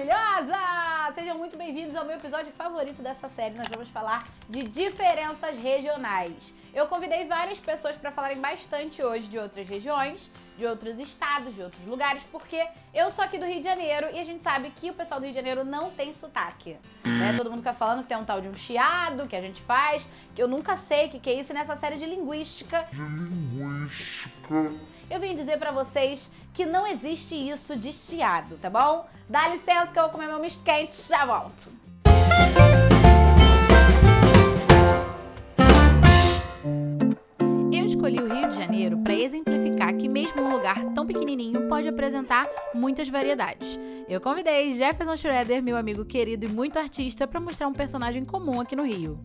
maravilhosa! Sejam muito bem-vindos ao meu episódio favorito dessa série. Nós vamos falar de diferenças regionais. Eu convidei várias pessoas para falarem bastante hoje de outras regiões, de outros estados, de outros lugares, porque eu sou aqui do Rio de Janeiro e a gente sabe que o pessoal do Rio de Janeiro não tem sotaque. Né? Todo mundo fica falando que tem um tal de um chiado que a gente faz, que eu nunca sei o que é isso, e nessa série de linguística eu vim dizer pra vocês que não existe isso de chiado, tá bom? Dá licença que eu vou comer meu misto quente, já volto. Eu escolhi o Rio de Janeiro para exemplificar que mesmo um lugar tão pequenininho pode apresentar muitas variedades. Eu convidei Jefferson Schroeder, meu amigo querido e muito artista, para mostrar um personagem comum aqui no Rio.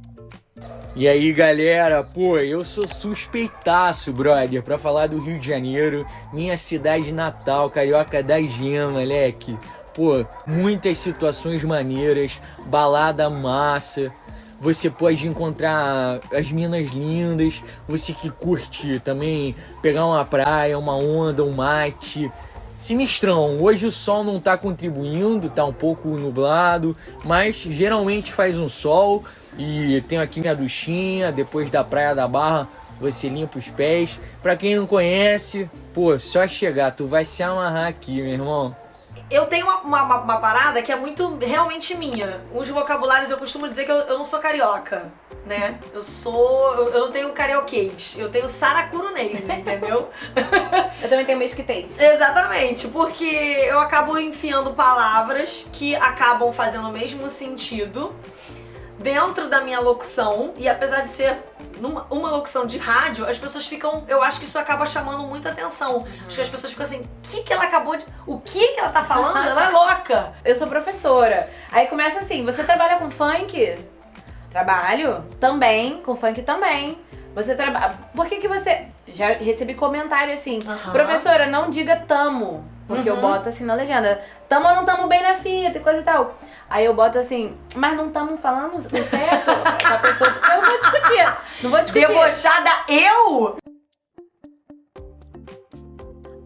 E aí, galera, pô, eu sou suspeitaço, brother, pra falar do Rio de Janeiro, minha cidade natal, carioca da gema, moleque. Pô, muitas situações maneiras, balada massa, você pode encontrar as minas lindas, você que curte também pegar uma praia, uma onda, um mate. Sinistrão, hoje o sol não tá contribuindo, tá um pouco nublado, mas geralmente faz um sol. E tenho aqui minha duchinha, depois da Praia da Barra, você limpa os pés. Pra quem não conhece, pô, só chegar, tu vai se amarrar aqui, meu irmão. Eu tenho uma parada que é muito realmente minha. Os vocabulários eu costumo dizer que eu não sou carioca, né? Eu não tenho carioquês, eu tenho saracurunês, entendeu? Eu também tenho mesquitês. Exatamente, porque eu acabo enfiando palavras que acabam fazendo o mesmo sentido dentro da minha locução, e apesar de ser uma locução de rádio, as pessoas ficam, eu acho que isso acaba chamando muita atenção. Acho que as pessoas ficam assim, o que ela tá falando? Ela é louca. Eu sou professora, aí começa assim, você trabalha com funk? Trabalho? Também, com funk também. Você trabalha, por que você... Já recebi comentário assim, professora, não diga tamo, porque eu boto assim na legenda, tamo ou não tamo bem na fita e coisa e tal. Aí eu boto assim, mas não estamos falando certo? A pessoa, eu vou discutir, não vou discutir. Debochada eu?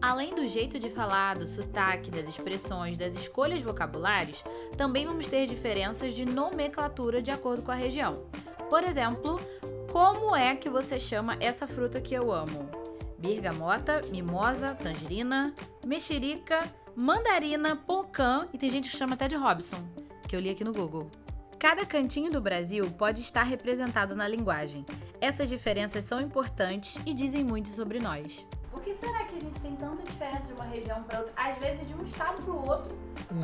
Além do jeito de falar, do sotaque, das expressões, das escolhas vocabulares, também vamos ter diferenças de nomenclatura de acordo com a região. Por exemplo, como é que você chama essa fruta que eu amo? Bergamota, mimosa, tangerina, mexerica, mandarina, pocã e tem gente que chama até de Robson, que eu li aqui no Google. Cada cantinho do Brasil pode estar representado na linguagem. Essas diferenças são importantes e dizem muito sobre nós. Por que será que a gente tem tanta diferença de uma região para outra? Às vezes de um estado para o outro,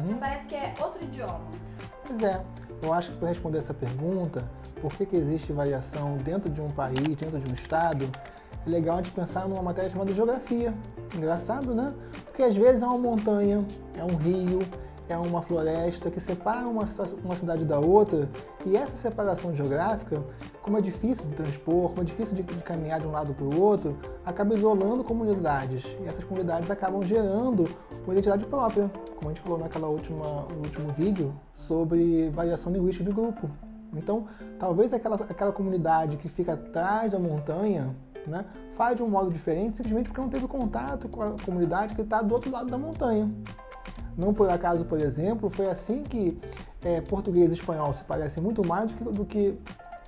que parece que é outro idioma. Pois é, eu acho que para responder essa pergunta, por que existe variação dentro de um país, dentro de um estado, é legal a gente pensar numa matéria chamada geografia. Engraçado, né? Porque às vezes é uma montanha, é um rio, é uma floresta que separa uma cidade da outra, e essa separação geográfica, como é difícil de transpor, como é difícil de caminhar de um lado para o outro, acaba isolando comunidades, e essas comunidades acabam gerando uma identidade própria, como a gente falou no último vídeo, sobre variação linguística de grupo. Então, talvez aquela comunidade que fica atrás da montanha, né, faz de um modo diferente simplesmente porque não teve contato com a comunidade que está do outro lado da montanha. Não por acaso, por exemplo, foi assim que português e espanhol se parecem muito mais do que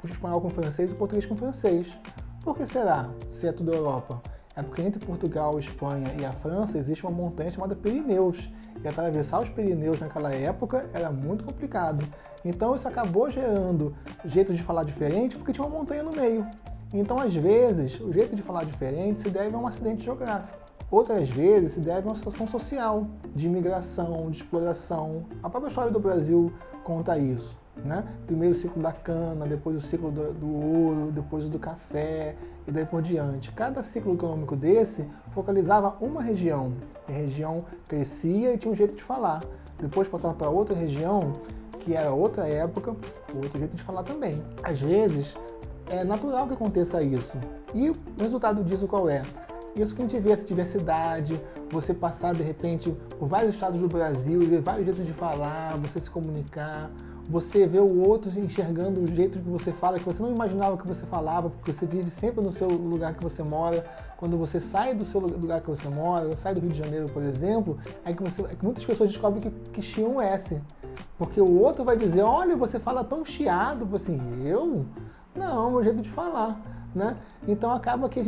o espanhol com o francês e o português com o francês. Por que será, se é tudo Europa? É porque entre Portugal, Espanha e a França existe uma montanha chamada Pirineus. E atravessar os Pirineus naquela época era muito complicado. Então isso acabou gerando jeitos de falar diferente porque tinha uma montanha no meio. Então, às vezes, o jeito de falar diferente se deve a um acidente geográfico. Outras vezes se deve a uma situação social, de imigração, de exploração. A própria história do Brasil conta isso, né? Primeiro o ciclo da cana, depois o ciclo do ouro, depois o do café e daí por diante. Cada ciclo econômico desse focalizava uma região. A região crescia e tinha um jeito de falar. Depois passava para outra região, que era outra época, outro jeito de falar também. Às vezes, é natural que aconteça isso. E o resultado disso qual é? Isso que a gente vê, essa diversidade, você passar de repente por vários estados do Brasil e ver vários jeitos de falar, você se comunicar. Você vê o outro enxergando o jeito que você fala, que você não imaginava que você falava, porque você vive sempre no seu lugar que você mora. Quando você sai do seu lugar que você mora, sai do Rio de Janeiro, por exemplo, é que muitas pessoas descobrem que chiam um S. Porque o outro vai dizer, olha, você fala tão chiado. Assim, eu? Não, é o meu jeito de falar. Né? Então acaba que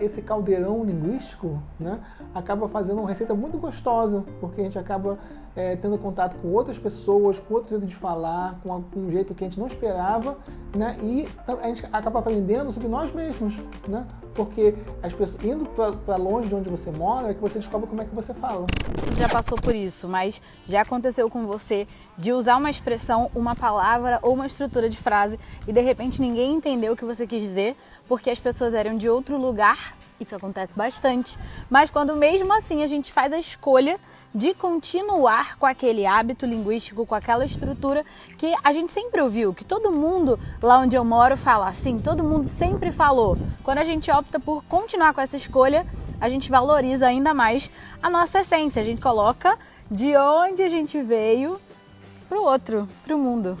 esse caldeirão linguístico, né, acaba fazendo uma receita muito gostosa, porque a gente acaba tendo contato com outras pessoas, com outro jeito de falar, com um jeito que a gente não esperava, né, e a gente acaba aprendendo sobre nós mesmos, né, porque as pessoas indo para longe de onde você mora é que você descobre como é que você fala. Você já passou por isso, mas já aconteceu com você de usar uma expressão, uma palavra ou uma estrutura de frase e de repente ninguém entendeu o que você quis dizer porque as pessoas eram de outro lugar? Isso acontece bastante. Mas quando mesmo assim a gente faz a escolha de continuar com aquele hábito linguístico, com aquela estrutura que a gente sempre ouviu, que todo mundo lá onde eu moro fala assim, todo mundo sempre falou. Quando a gente opta por continuar com essa escolha, a gente valoriza ainda mais a nossa essência. A gente coloca de onde a gente veio pro outro, pro mundo.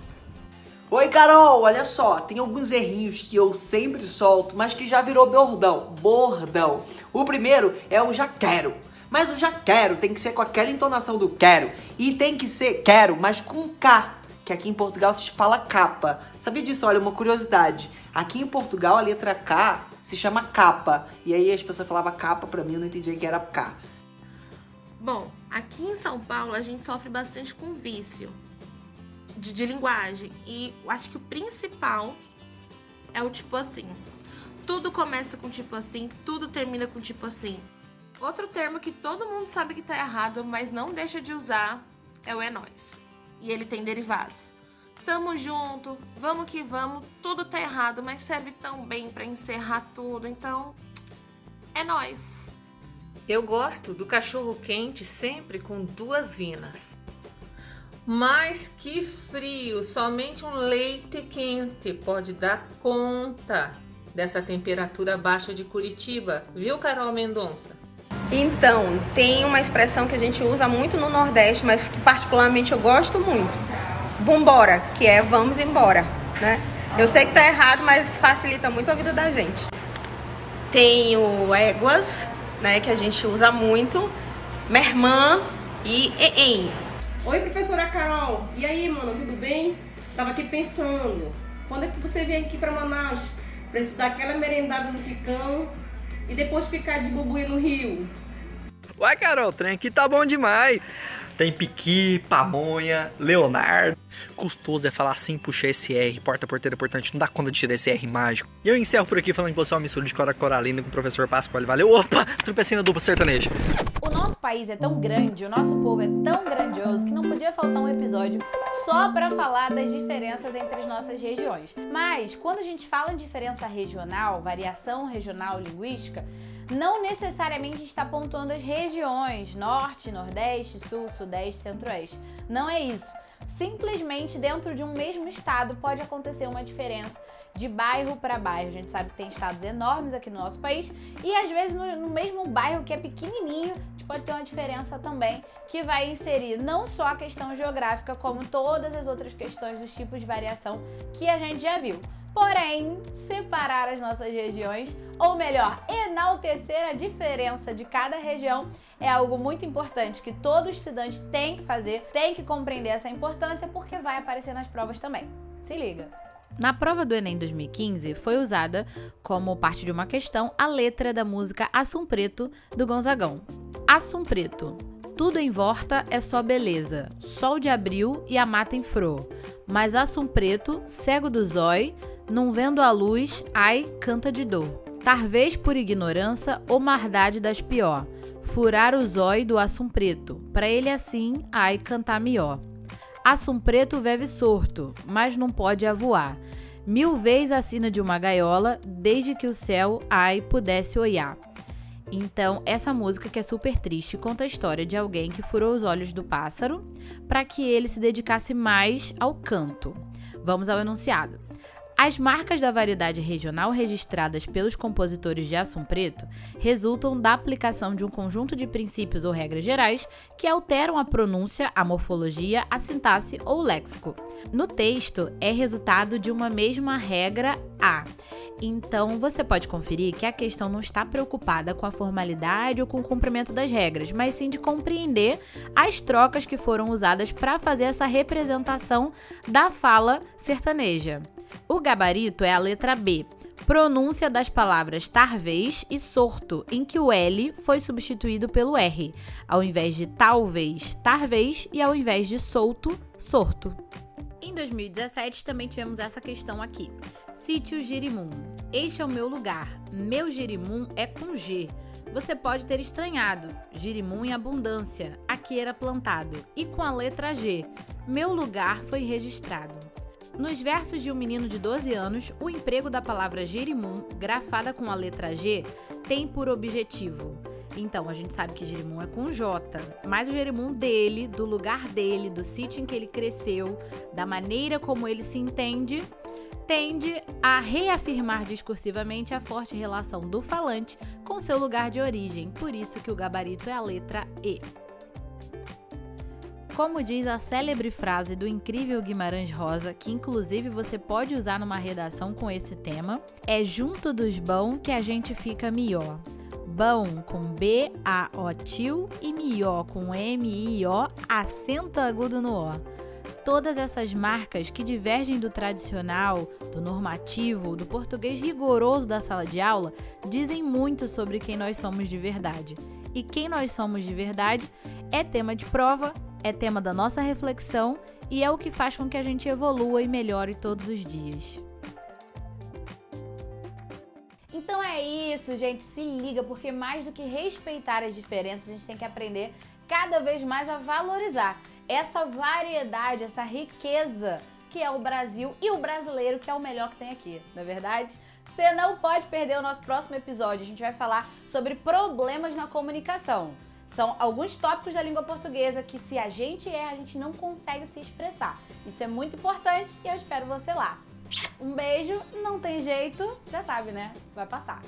Oi, Carol, olha só, tem alguns errinhos que eu sempre solto, mas que já virou bordão. O primeiro é o já quero. Mas o já quero tem que ser com aquela entonação do quero. E tem que ser quero, mas com K, que aqui em Portugal se fala capa. Sabia disso? Olha, uma curiosidade. Aqui em Portugal a letra K se chama capa. E aí as pessoas falavam capa, pra mim eu não entendia que era K. Bom, aqui em São Paulo a gente sofre bastante com vício de linguagem. E eu acho que o principal é o tipo assim. Tudo começa com tipo assim, tudo termina com tipo assim. Outro termo que todo mundo sabe que tá errado, mas não deixa de usar, é o é nóis. E ele tem derivados. Tamo junto, vamos que vamos, tudo tá errado, mas serve tão bem pra encerrar tudo, então é nóis. Eu gosto do cachorro quente sempre com 2 vinas. Mas que frio, somente um leite quente pode dar conta dessa temperatura baixa de Curitiba, viu, Carol Mendonça? Então, tem uma expressão que a gente usa muito no Nordeste, mas que particularmente eu gosto muito. Vambora, que é vamos embora, né? Eu sei que tá errado, mas facilita muito a vida da gente. Tem o éguas, né, que a gente usa muito, mermã e em. Oi, professora Carol. E aí, mano, tudo bem? Tava aqui pensando, quando é que você vem aqui pra Manaus pra gente dar aquela merendada no Picão e depois ficar de bubuia no Rio? Uai, Carol, o trem aqui tá bom demais. Tem piqui, pamonha, Leonardo. Custoso é falar assim, puxar esse R, porta, porteira, portante, não dá conta de tirar esse R mágico. E eu encerro por aqui falando que você é uma mistura de Cora Coralina com o professor Pascoal. Valeu, opa, tropecei na dupla sertaneja. O nosso país é tão grande, o nosso povo é tão grandioso que não podia faltar um episódio só para falar das diferenças entre as nossas regiões. Mas quando a gente fala em diferença regional, variação regional linguística, não necessariamente está pontuando as regiões Norte, Nordeste, Sul, Sudeste, Centro-Oeste. Não é isso. Simplesmente dentro de um mesmo estado pode acontecer uma diferença de bairro para bairro. A gente sabe que tem estados enormes aqui no nosso país e às vezes no mesmo bairro que é pequenininho, a gente pode ter uma diferença também que vai inserir não só a questão geográfica, como todas as outras questões dos tipos de variação que a gente já viu. Porém, separar as nossas regiões, ou melhor, enaltecer a diferença de cada região é algo muito importante que todo estudante tem que fazer, tem que compreender essa importância porque vai aparecer nas provas também. Se liga! Na prova do Enem 2015, foi usada como parte de uma questão a letra da música Assum Preto, do Gonzagão. Assum Preto. Tudo em volta é só beleza, sol de abril e a mata em flor. Mas Assum Preto, cego do zói, não vendo a luz, ai, canta de dor. Talvez por ignorância ou maldade das pior, furar o zói do Assum Preto, pra ele assim, ai, cantar melhor. Assum Preto vive sorto, mas não pode avoar. 1000 vezes acima de uma gaiola, desde que o céu, ai, pudesse olhar. Então, essa música, que é super triste, conta a história de alguém que furou os olhos do pássaro para que ele se dedicasse mais ao canto. Vamos ao enunciado. As marcas da variedade regional registradas pelos compositores de Assum Preto resultam da aplicação de um conjunto de princípios ou regras gerais que alteram a pronúncia, a morfologia, a sintaxe ou o léxico. No texto, é resultado de uma mesma regra A. Então, você pode conferir que a questão não está preocupada com a formalidade ou com o cumprimento das regras, mas sim de compreender as trocas que foram usadas para fazer essa representação da fala sertaneja. O gabarito é a letra B, pronúncia das palavras talvez e sorto, em que o L foi substituído pelo R, ao invés de talvez, tarvez e ao invés de solto, sorto. Em 2017 também tivemos essa questão aqui. Sítio Girimum. Este é o meu lugar. Meu girimum é com G. Você pode ter estranhado. Girimum em abundância. Aqui era plantado. E com a letra G. Meu lugar foi registrado. Nos versos de um menino de 12 anos, o emprego da palavra girimum, grafada com a letra G, tem por objetivo. Então, a gente sabe que girimum é com J, mas o girimum dele, do lugar dele, do sítio em que ele cresceu, da maneira como ele se entende, tende a reafirmar discursivamente a forte relação do falante com seu lugar de origem, por isso que o gabarito é a letra E. Como diz a célebre frase do incrível Guimarães Rosa, que inclusive você pode usar numa redação com esse tema, é junto dos bão que a gente fica melhor. Bão com B-A-O-Tio e mió com M-I-O, acento agudo no O. Todas essas marcas que divergem do tradicional, do normativo, do português rigoroso da sala de aula, dizem muito sobre quem nós somos de verdade. E quem nós somos de verdade é tema de prova, é tema da nossa reflexão e é o que faz com que a gente evolua e melhore todos os dias. Então é isso, gente. Se liga, porque mais do que respeitar as diferenças, a gente tem que aprender cada vez mais a valorizar essa variedade, essa riqueza que é o Brasil e o brasileiro, que é o melhor que tem aqui, não é verdade? Você não pode perder o nosso próximo episódio. A gente vai falar sobre problemas na comunicação. São alguns tópicos da língua portuguesa que, se a gente erra, a gente não consegue se expressar. Isso é muito importante e eu espero você lá. Um beijo, não tem jeito, já sabe, né? Vai passar.